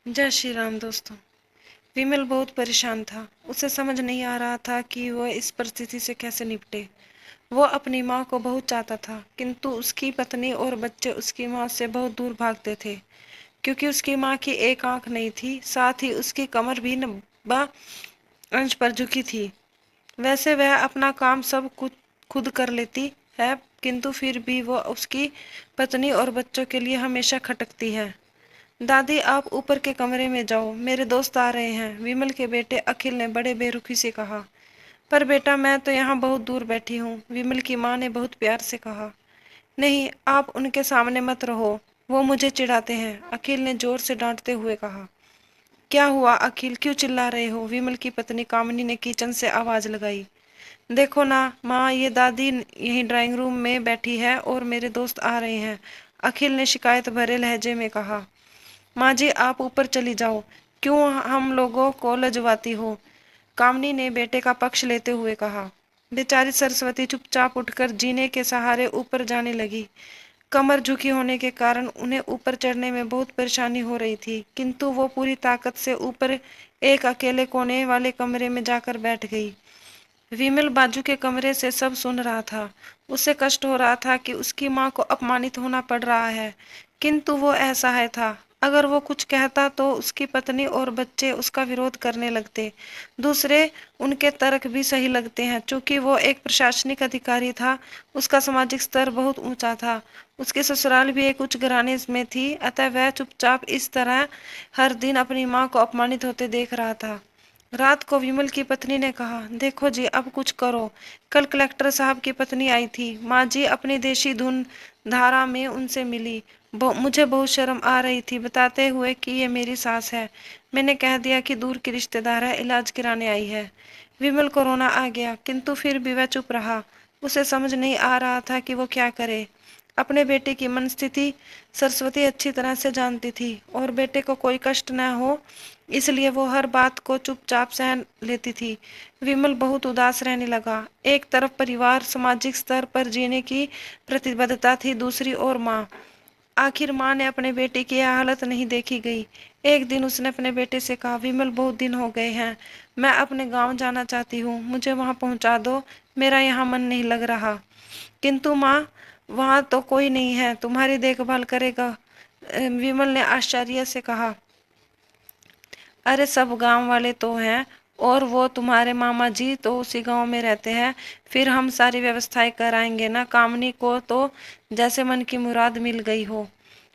जय श्री राम दोस्तों। विमल बहुत परेशान था। उसे समझ नहीं आ रहा था कि वह इस परिस्थिति से कैसे निपटे। वो अपनी माँ को बहुत चाहता था, किंतु उसकी पत्नी और बच्चे उसकी माँ से बहुत दूर भागते थे, क्योंकि उसकी माँ की एक आंख नहीं थी, साथ ही उसकी कमर भी 90 अंश पर झुकी थी। वैसे वह अपना काम सब कुछ खुद कर लेती है, किंतु फिर भी वो उसकी पत्नी और बच्चों के लिए हमेशा खटकती है। दादी, आप ऊपर के कमरे में जाओ, मेरे दोस्त आ रहे हैं, विमल के बेटे अखिल ने बड़े बेरुखी से कहा। पर बेटा, मैं तो यहाँ बहुत दूर बैठी हूँ, विमल की माँ ने बहुत प्यार से कहा। नहीं, आप उनके सामने मत रहो, वो मुझे चिढ़ाते हैं, अखिल ने जोर से डांटते हुए कहा। क्या हुआ अखिल, क्यों चिल्ला रहे हो? विमल की पत्नी कामिनी ने किचन से आवाज लगाई। देखो ना माँ, ये दादी यहीं ड्राइंग रूम में बैठी है और मेरे दोस्त आ रहे हैं, अखिल ने शिकायत भरे लहजे में कहा। माँ जी, आप ऊपर चली जाओ, क्यों हम लोगों को लजवाती हो? कामनी ने बेटे का पक्ष लेते हुए कहा। बेचारी सरस्वती चुपचाप उठकर जीने के सहारे ऊपर जाने लगी। कमर झुकी होने के कारण उन्हें ऊपर चढ़ने में बहुत परेशानी हो रही थी, किंतु वो पूरी ताकत से ऊपर एक अकेले कोने वाले कमरे में जाकर बैठ गई। विमल बाजू के कमरे से सब सुन रहा था। उसे कष्ट हो रहा था कि उसकी माँ को अपमानित होना पड़ रहा है, किंतु वो असहाय था। अगर वो कुछ कहता तो उसकी पत्नी और बच्चे उसका विरोध करने लगते। दूसरे, उनके तर्क भी सही लगते हैं। चूंकि वो एक प्रशासनिक अधिकारी था, उसका सामाजिक स्तर बहुत ऊंचा था, उसकी ससुराल भी एक उच्च घराने में थी, अतः वह चुपचाप इस तरह हर दिन अपनी माँ को अपमानित होते देख रहा था। रात को विमल की पत्नी ने कहा, देखो जी, अब कुछ करो। कल कलेक्टर साहब की पत्नी आई थी, माँ जी अपनी देशी धुन धारा में उनसे मिली। मुझे बहुत शर्म आ रही थी, बताते हुए कि ये मेरी सास है। मैंने कह दिया कि दूर की रिश्तेदार है, इलाज कराने आई है। विमल को रोना आ गया, किंतु फिर भी वह चुप रहा। उसे समझ नहीं आ रहा था कि वो क्या करे। अपने बेटे की मनस्थिति सरस्वती अच्छी तरह से जानती थी, और बेटे को कोई कष्ट न हो इसलिए वो हर बात को चुपचाप सहन लेती थी। विमल बहुत उदास रहने लगा। एक तरफ परिवार, सामाजिक स्तर पर जीने की प्रतिबद्धता थी, दूसरी ओर माँ। आखिर माँ ने अपने बेटे की यह हालत नहीं देखी गई। एक दिन उसने अपने बेटे से कहा, विमल, बहुत दिन हो गए हैं, मैं अपने गांव जाना चाहती हूँ, मुझे वहां पहुंचा दो, मेरा यहाँ मन नहीं लग रहा। किंतु माँ, वहां तो कोई नहीं है, तुम्हारी देखभाल करेगा, विमल ने आश्चर्य से कहा। अरे सब गांव वाले तो हैं, और वो तुम्हारे मामा जी तो उसी गांव में रहते हैं, फिर हम सारी व्यवस्थाएं कराएंगे ना। कामनी को तो जैसे मन की मुराद मिल गई हो।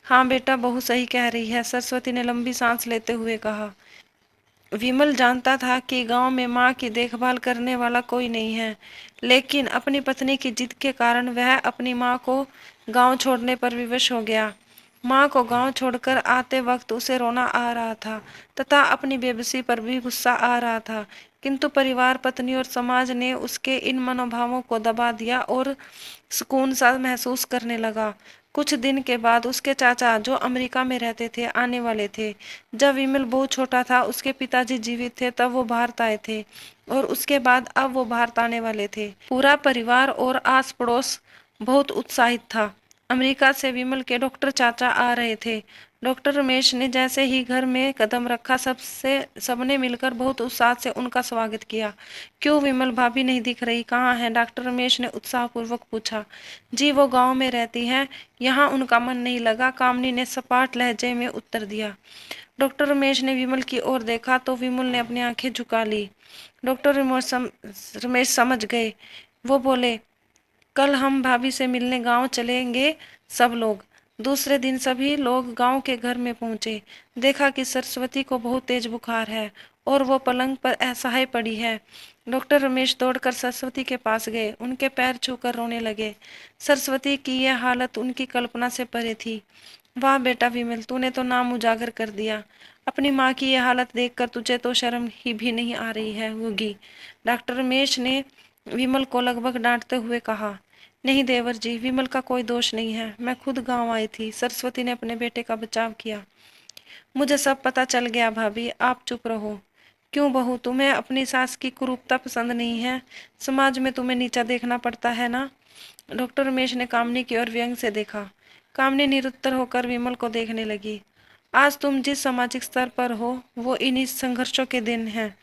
हाँ बेटा, बहू सही कह रही है, सरस्वती ने लंबी सांस लेते हुए कहा। विमल जानता था कि गांव में माँ की देखभाल करने वाला कोई नहीं है, लेकिन अपनी पत्नी की जिद के कारण वह अपनी माँ को गांव छोड़ने पर विवश हो गया। माँ को गांव छोड़कर आते वक्त उसे रोना आ रहा था, तथा अपनी बेबसी पर भी गुस्सा आ रहा था, किंतु परिवार, पत्नी और समाज ने उसके इन मनोभावों को दबा दिया और सुकून सा महसूस करने लगा। कुछ दिन के बाद उसके चाचा, जो अमेरिका में रहते थे, आने वाले थे। जब विमल बहुत छोटा था, उसके पिताजी जीवित थे, तब वो भारत आए थे, और उसके बाद अब वो भारत आने वाले थे। पूरा परिवार और आस पड़ोस बहुत उत्साहित था। अमेरिका से विमल के डॉक्टर चाचा आ रहे थे। डॉक्टर रमेश ने जैसे ही घर में कदम रखा, सबने मिलकर बहुत उत्साह से उनका स्वागत किया। क्यों विमल भाभी नहीं दिख रही, कहाँ है? डॉक्टर रमेश ने उत्साहपूर्वक पूछा। जी, वो गांव में रहती हैं, यहाँ उनका मन नहीं लगा, कामनी ने सपाट लहजे में उत्तर दिया। डॉक्टर रमेश ने विमल की ओर देखा तो विमल ने अपनी आंखें झुका ली। डॉक्टर रमेश समझ गए। वो बोले, कल हम भाभी से मिलने गांव चलेंगे सब लोग। दूसरे दिन सभी लोग गांव के घर में पहुंचे। देखा कि सरस्वती को बहुत तेज बुखार है और वो पलंग पर असहाय पड़ी है। डॉक्टर रमेश दौड़कर सरस्वती के पास गए, उनके पैर छूकर रोने लगे। सरस्वती की यह हालत उनकी कल्पना से परे थी। वाह बेटा विमल, तूने तो नाम उजागर कर दिया। अपनी माँ की यह हालत देखकर तुझे तो शर्म ही भी नहीं आ रही है होगी, डॉक्टर रमेश ने विमल को लगभग डांटते हुए कहा। नहीं देवर जी, विमल का कोई दोष नहीं है, मैं खुद गांव आई थी, सरस्वती ने अपने बेटे का बचाव किया। मुझे सब पता चल गया भाभी, आप चुप रहो। क्यों बहू, तुम्हें अपनी सास की कुरूपता पसंद नहीं है? समाज में तुम्हें नीचा देखना पड़ता है ना? डॉक्टर रमेश ने कामनी की ओर व्यंग से देखा। कामनी निरुत्तर होकर विमल को देखने लगी। आज तुम जिस सामाजिक स्तर पर हो वो इन्हीं संघर्षों के दिन हैं।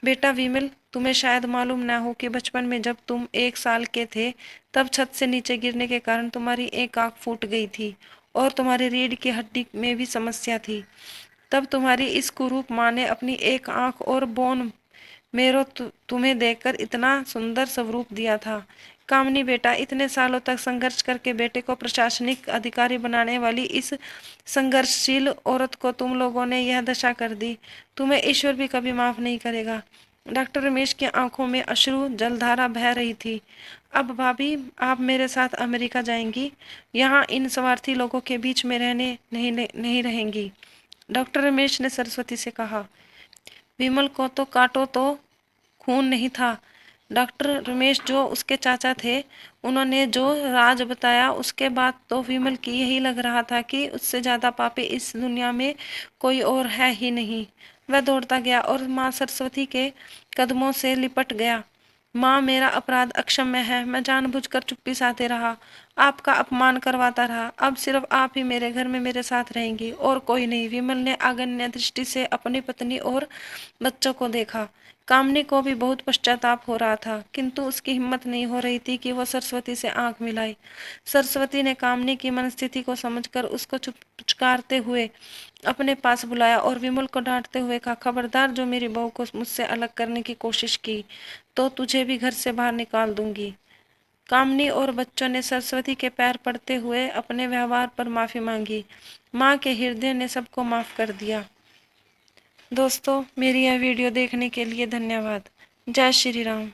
बेटा विमल, तुम्हें शायद मालूम ना हो कि बचपन में जब तुम 1 साल के थे तब छत से नीचे गिरने के कारण तुम्हारी एक आंख फूट गई थी और तुम्हारी रीढ़ की हड्डी में भी समस्या थी। तब तुम्हारी इस कुरूप माँ ने अपनी एक आंख और बोन मेरो तुम्हें देखकर इतना सुंदर स्वरूप दिया था। कामनी बेटा, इतने सालों तक संघर्ष करके बेटे को प्रशासनिक अधिकारी बनाने वाली इस संघर्षशील औरत को तुम लोगों ने यह दशा कर दी। तुम्हें ईश्वर भी कभी माफ नहीं करेगा। डॉक्टर रमेश की आंखों में अश्रु जलधारा बह रही थी। अब भाभी, आप मेरे साथ अमेरिका जाएंगी, यहाँ इन स्वार्थी लोगों के बीच में रहने नहीं रहेंगी। डॉक्टर रमेश ने सरस्वती से कहा। विमल को तो काटो तो खून नहीं था। डॉक्टर रमेश जो उसके चाचा थे, उन्होंने जो राज बताया उसके बाद तो विमल की यही लग रहा था कि उससे ज्यादा पापी इस दुनिया में कोई और है ही नहीं। वह दौड़ता गया और माँ सरस्वती के कदमों से लिपट गया। माँ, मेरा अपराध अक्षम्य है। मैं जानबूझकर चुप्पी साधे रहा, आपका अपमान करवाता रहा। अब सिर्फ आप ही मेरे घर में मेरे साथ रहेंगी और कोई नहीं। विमल ने आगन्य दृष्टि से अपनी पत्नी और बच्चों को देखा। कामनी को भी बहुत पश्चाताप हो रहा था, किंतु उसकी हिम्मत नहीं हो रही थी कि वह सरस्वती से आंख मिलाए। सरस्वती ने कामनी की मनस्थिति को समझकर उसको पुचकारते हुए अपने पास बुलाया और विमल को डांटते हुए कहा, खबरदार जो मेरी बहू को मुझसे अलग करने की कोशिश की तो तुझे भी घर से बाहर निकाल दूंगी। कामनी और बच्चों ने सरस्वती के पैर पड़ते हुए अपने व्यवहार पर माफी मांगी। माँ के हृदय ने सबको माफ कर दिया। दोस्तों, मेरी यह वीडियो देखने के लिए धन्यवाद। जय श्री राम।